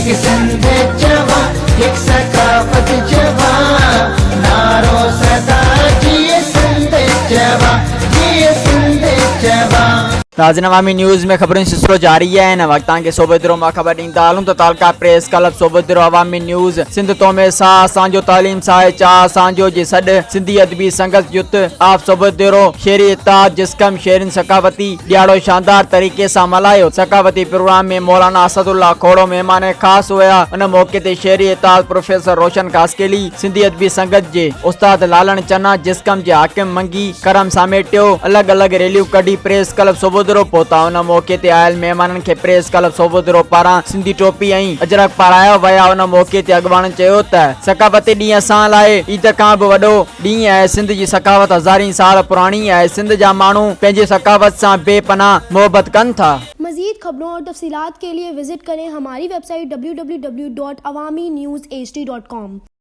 एक सिंध जवा, एक सकाफत जवा, नारो सदा जिए सिंध जवा, जिए सिंध जवा। नाज़रीन अवामी न्यूज़ में खबरें सिलसिलो जारी है। इन वक्त के सूबे दिरो मां खबर ॾींदा हलूं त तालका प्रेस क्लब सूबे दिरो अवामी न्यूज़ सिंध तो में सा असांजो तालीम साहे चा असांजो जे सॾ सिंधी अदबी संगत युत आप सूबे दिरो शेरी इत्ताद जिस्कम शेरिन सकावती ॾियारो शानदार तरीक़े सां मल्हायो। सकावती प्रोग्राम में मौलाना असदुल्ला खोड़ो मेहमान ख़ास हुआ। उन मौके ते शेरी इत्ताद प्रोफेसर रोशन कास्केली, सिंधी अदबी संगत जे उस्ताद लालन चन्ना, जिस्कम जे हाकिम मंगी करम सामेटियो। अलग अलग रैलियूं कढी प्रेस क्लब सूबे पहुता। उन मौके ते आयल मेहमानन के प्रेस क्लब सोबोदरो पारां सिंधी टोपी ऐं अजरक पाराया विया। उन मौके ते अॻवान चयो त सकावती ॾींहुं असां लाइ ईद खां बि वॾो ॾींहुं आहे। सिंध जी सकावत हज़ारी साल पुरानी है। सिंध जा माण्हू पंहिंजे सकावत सां बेपनाह मोहब्बत कनि था। मज़ीद खबरों और तफसीलात के लिए विजिट करें हमारी वेबसाइट www.awamiNewsHD.com।